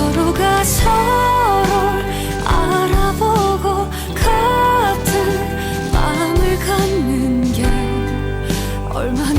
서로가 서로를 알아보고 같은 마음을 갖는 게 얼마나